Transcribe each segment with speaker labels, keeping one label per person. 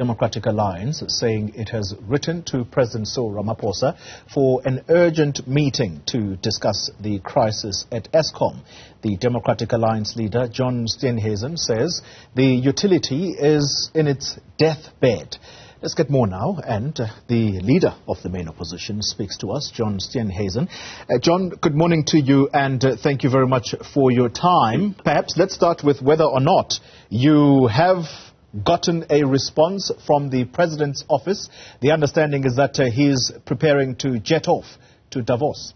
Speaker 1: Democratic Alliance saying it has written to President Cyril Ramaphosa for an urgent meeting to discuss the crisis at Eskom. The Democratic Alliance leader, John Steehuisen, says the utility is in its deathbed. Let's get more now, and the leader of the main opposition speaks to us, John Steehuisen. John, good morning to you, and thank you very much for your time. Perhaps let's start with whether or not you have gotten a response from the President's office. The understanding is that he's preparing to jet off to Davos.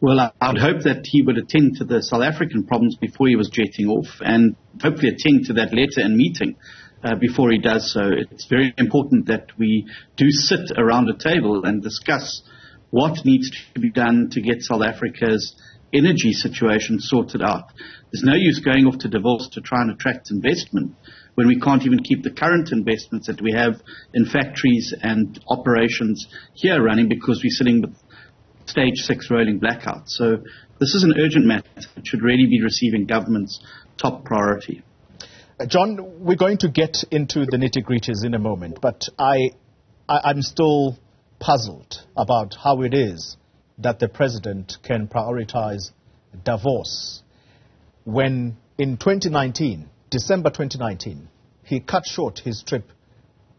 Speaker 2: Well, I'd hope that he would attend to the South African problems before he was jetting off, and hopefully attend to that letter and meeting before he does so. It's very important that we do sit around a table and discuss what needs to be done to get South Africa's energy situation sorted out. There's no use going off to Davos to try and attract investment when we can't even keep the current investments that we have in factories and operations here running because we're sitting with stage 6 rolling blackouts. So this is an urgent matter that should really be receiving government's top priority.
Speaker 1: John, we're going to get into the nitty-gritties in a moment, but I'm still puzzled about how it is that the President can prioritize Davos when in 2019, December 2019, he cut short his trip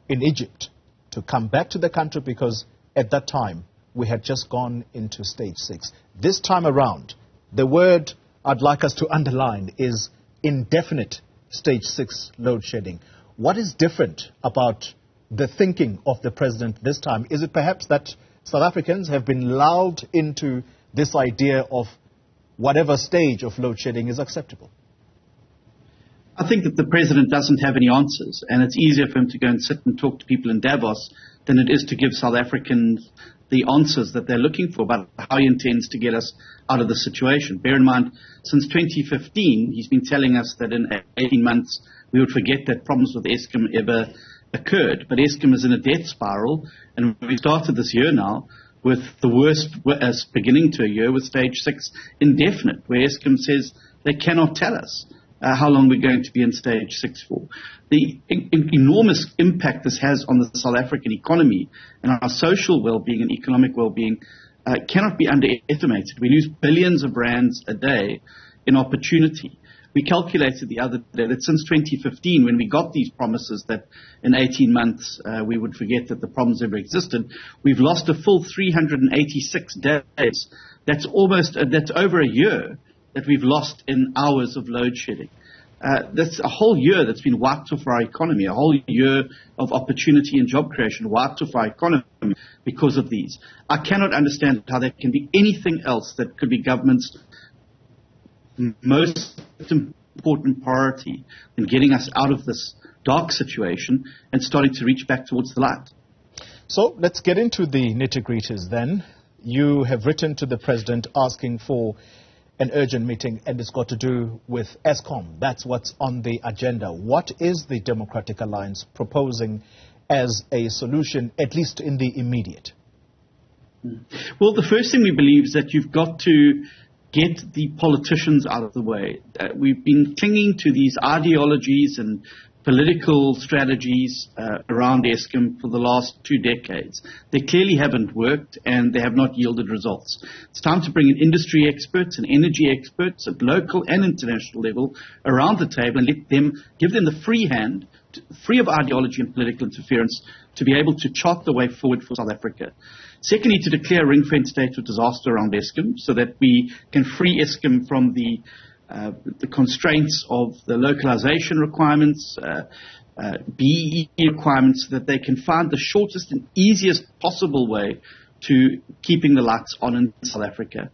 Speaker 1: in Egypt to come back to the country because at that time we had just gone into stage 6. This time around, the word I'd like us to underline is indefinite stage 6 load shedding. What is different about the thinking of the President this time? Is it perhaps that South Africans have been lulled into this idea of whatever stage of load shedding is acceptable?
Speaker 2: I think that the President doesn't have any answers, and it's easier for him to go and sit and talk to people in Davos than it is to give South Africans the answers that they're looking for about how he intends to get us out of the situation. Bear in mind, since 2015, he's been telling us that in 18 months we would forget that problems with Eskom ever occurred. But Eskom is in a death spiral, and we started this year now with the worst beginning to a year with stage 6 indefinite, where Eskom says they cannot tell us how long we're going to be in stage 6 for. The enormous impact this has on the South African economy and our social well-being and economic well-being cannot be underestimated. We lose billions of rands a day in opportunity. We calculated the other day that since 2015, when we got these promises that in 18 months we would forget that the problems ever existed, we've lost a full 386 days. That's over a year that we've lost in hours of load shedding. That's a whole year that's been wiped off our economy, a whole year of opportunity and job creation wiped off our economy because of these. I cannot understand how there can be anything else that could be government's most important priority in getting us out of this dark situation and starting to reach back towards the light.
Speaker 1: So let's get into the nitty-gritties then. You have written to the President asking for an urgent meeting, and it's got to do with Eskom. That's what's on the agenda. What is the Democratic Alliance proposing as a solution, at least in the immediate?
Speaker 2: Well, the first thing we believe is that you've got to get the politicians out of the way. We've been clinging to these ideologies and political strategies around Eskom for the last 2 decades. They clearly haven't worked, and they have not yielded results. It's time to bring in industry experts and energy experts at local and international level around the table and give them the free hand, free of ideology and political interference, to be able to chart the way forward for South Africa. Secondly, to declare a ring-fence state of disaster around Eskom so that we can free Eskom from the constraints of the localization requirements, BEE requirements, so that they can find the shortest and easiest possible way to keeping the lights on in South Africa.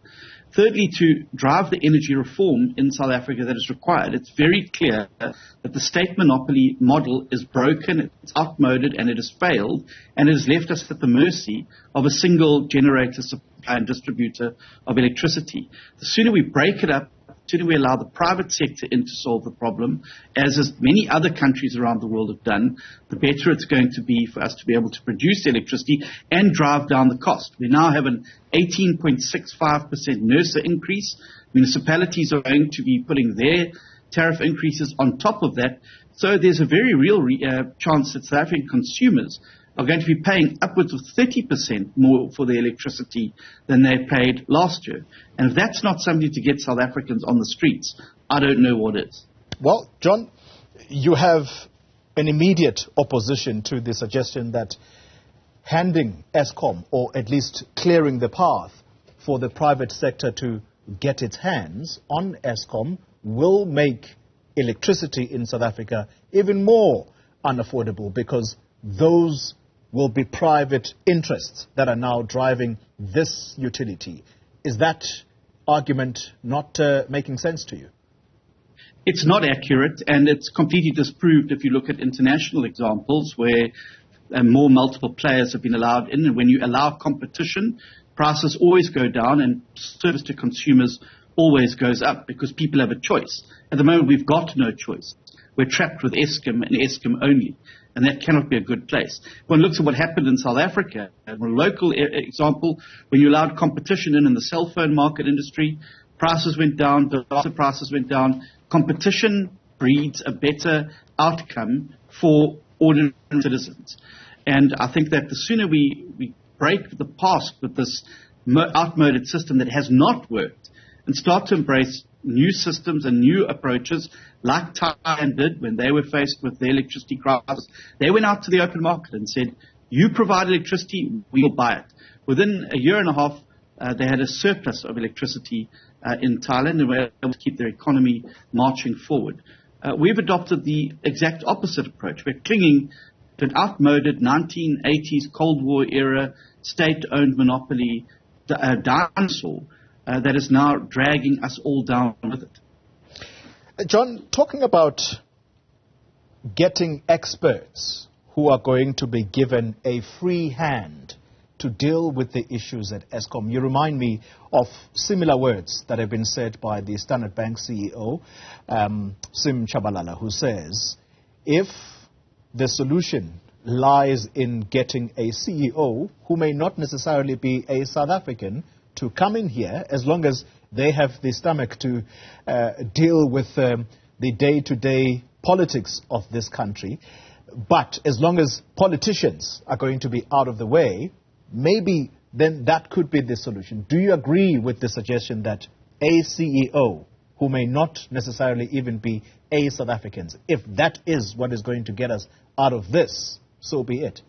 Speaker 2: Thirdly, to drive the energy reform in South Africa that is required. It's very clear that the state monopoly model is broken, it's outmoded, and it has failed, and it has left us at the mercy of a single generator supplier and distributor of electricity. The sooner we break it up, the sooner we allow the private sector in to solve the problem, as many other countries around the world have done, the better it's going to be for us to be able to produce electricity and drive down the cost. We now have an 18.65% NERSA increase. Municipalities are going to be putting their tariff increases on top of that. So there's a very real chance that South African consumers are going to be paying upwards of 30% more for their electricity than they paid last year. And if that's not something to get South Africans on the streets, I don't know what is.
Speaker 1: Well, John, you have an immediate opposition to the suggestion that handing Eskom, or at least clearing the path for the private sector to get its hands on Eskom, will make electricity in South Africa even more unaffordable, because those will be private interests that are now driving this utility. Is that argument not making sense to you?
Speaker 2: It's not accurate, and it's completely disproved if you look at international examples where more multiple players have been allowed in. And when you allow competition, prices always go down and service to consumers always goes up because people have a choice. At the moment, we've got no choice. We're trapped with Eskom and Eskom only, and that cannot be a good place. One looks at what happened in South Africa, a local example, when you allowed competition in the cell phone market industry, prices went down, data prices went down. Competition breeds a better outcome for ordinary citizens. And I think that the sooner we break the past with this outmoded system that has not worked and start to embrace new systems and new approaches like Thailand did when they were faced with the electricity crisis. They went out to the open market and said, you provide electricity, we will buy it. Within a year and a half, they had a surplus of electricity in Thailand and were able to keep their economy marching forward. We've adopted the exact opposite approach. We're clinging to an outmoded 1980s Cold War era state-owned monopoly dinosaur that is now dragging us all down with it.
Speaker 1: John, talking about getting experts who are going to be given a free hand to deal with the issues at Eskom, you remind me of similar words that have been said by the Standard Bank CEO, Sim Chabalala, who says, if the solution lies in getting a CEO who may not necessarily be a South African to come in here, as long as they have the stomach to deal with the day-to-day politics of this country, but as long as politicians are going to be out of the way, maybe then that could be the solution. Do you agree with the suggestion that a CEO who may not necessarily even be a South African, if that is what is going to get us out of this, so be it?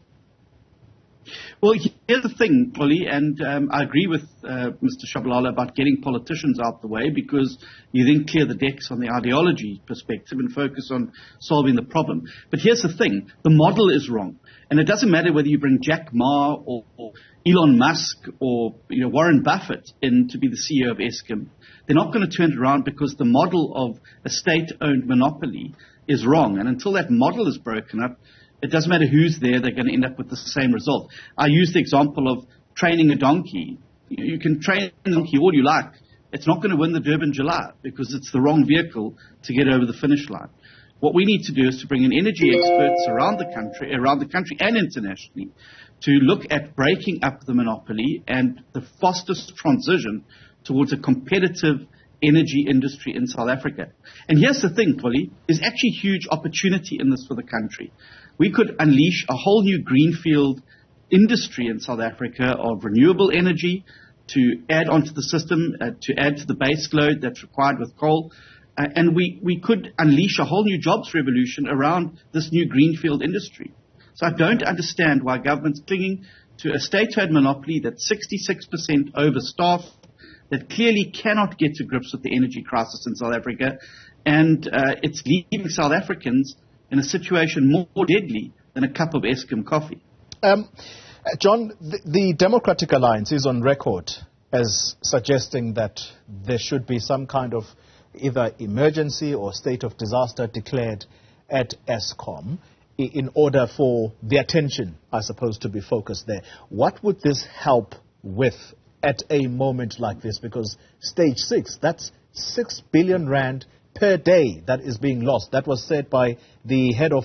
Speaker 2: Well, here's the thing, Polly, and I agree with Mr. Shabalala about getting politicians out the way, because you then clear the decks on the ideology perspective and focus on solving the problem. But here's the thing, the model is wrong. And it doesn't matter whether you bring Jack Ma or Elon Musk or Warren Buffett in to be the CEO of Eskom. They're not going to turn it around, because the model of a state-owned monopoly is wrong. And until that model is broken up, it doesn't matter who's there, they're going to end up with the same result. I use the example of training a donkey. You can train a donkey all you like. It's not going to win the Durban July because it's the wrong vehicle to get over the finish line. What we need to do is to bring in energy experts around the country and internationally, to look at breaking up the monopoly and the fastest transition towards a competitive energy industry in South Africa. And here's the thing, Polly, there's actually huge opportunity in this for the country. We could unleash a whole new greenfield industry in South Africa of renewable energy to add onto the system, to add to the base load that's required with coal. And we could unleash a whole new jobs revolution around this new greenfield industry. So I don't understand why government's clinging to a state-owned monopoly that's 66% overstaffed, that clearly cannot get to grips with the energy crisis in South Africa, and it's leaving South Africans in a situation more deadly than a cup of Eskom coffee.
Speaker 1: John, the Democratic Alliance is on record as suggesting that there should be some kind of either emergency or state of disaster declared at Eskom in order for the attention, I suppose, to be focused there. What would this help with at a moment like this? Because stage 6, that's 6 billion rand per day that is being lost. That was said by the head of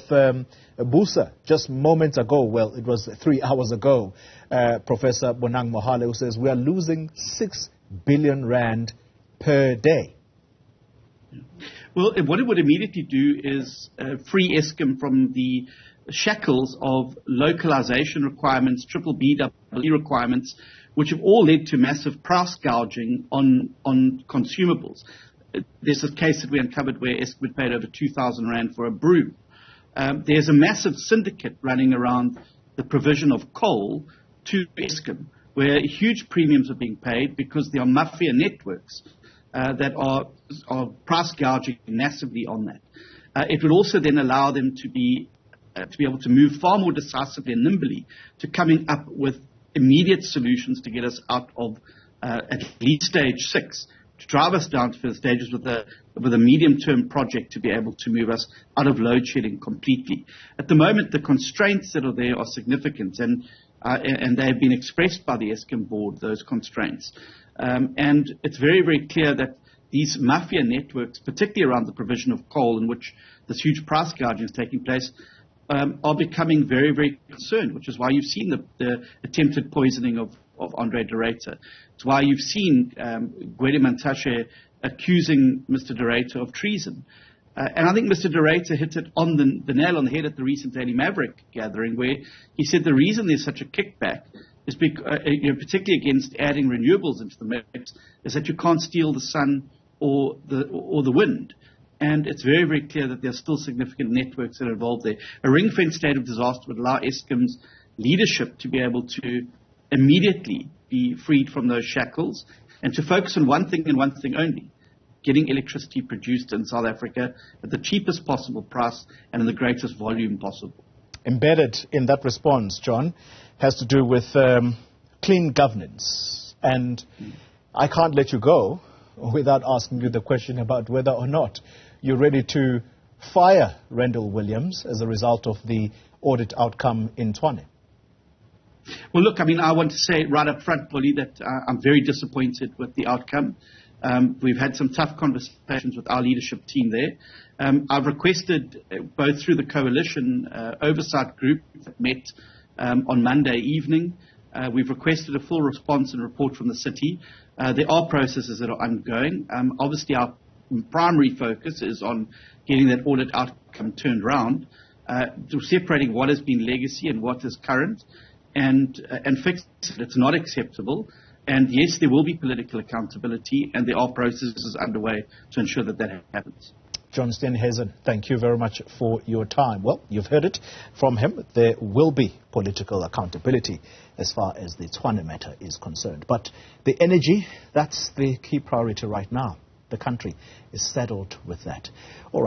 Speaker 1: BUSA just moments ago. Well, it was 3 hours ago. Professor Bonang Mohale, who says we are losing 6 billion rand per day.
Speaker 2: Well, what it would immediately do is free Eskom from the shackles of localization requirements, triple B, double E requirements, which have all led to massive price gouging on consumables. There's a case that we uncovered where Eskom had paid over 2,000 Rand for a broom. There's a massive syndicate running around the provision of coal to Eskom, where huge premiums are being paid because there are mafia networks that are price gouging massively on that. It would also then allow them to be able to move far more decisively and nimbly to coming up with immediate solutions to get us out of at least stage 6, to drive us down to first stages with a medium-term project to be able to move us out of load shedding completely. At the moment, the constraints that are there are significant, and they have been expressed by the Eskom board, those constraints. And it's very, very clear that these mafia networks, particularly around the provision of coal, in which this huge price gouging is taking place, are becoming very, very concerned, which is why you've seen the attempted poisoning of Andre de Ruyter. It's why you've seen Gwede Mantashe accusing Mr. de Ruyter of treason. And I think Mr. de Ruyter hit it on the nail on the head at the recent Daily Maverick gathering, where he said the reason there's such a kickback is particularly against adding renewables into the mix, is that you can't steal the sun or the wind. And it's very, very clear that there are still significant networks that are involved there. A ring-fence state of disaster would allow Eskom's leadership to be able to immediately be freed from those shackles and to focus on one thing and one thing only: getting electricity produced in South Africa at the cheapest possible price and in the greatest volume possible.
Speaker 1: Embedded in that response, John, has to do with clean governance. And I can't let you go without asking you the question about whether or not you're ready to fire Rendell Williams as a result of the audit outcome in Tshwane.
Speaker 2: Well, look, I want to say right up front, Polly, that I'm very disappointed with the outcome. We've had some tough conversations with our leadership team there. I've requested, both through the coalition oversight group that met on Monday evening, we've requested a full response and report from the city. There are processes that are ongoing. Obviously, our primary focus is on getting that audit outcome turned around, separating what has been legacy and what is current, and fix it. It's not acceptable. And yes, there will be political accountability, and there are processes underway to ensure that that happens.
Speaker 1: John Steehuisen, thank you very much for your time. Well, you've heard it from him. There will be political accountability as far as the Tshwane matter is concerned. But the energy, that's the key priority right now. The country is saddled with that. All right.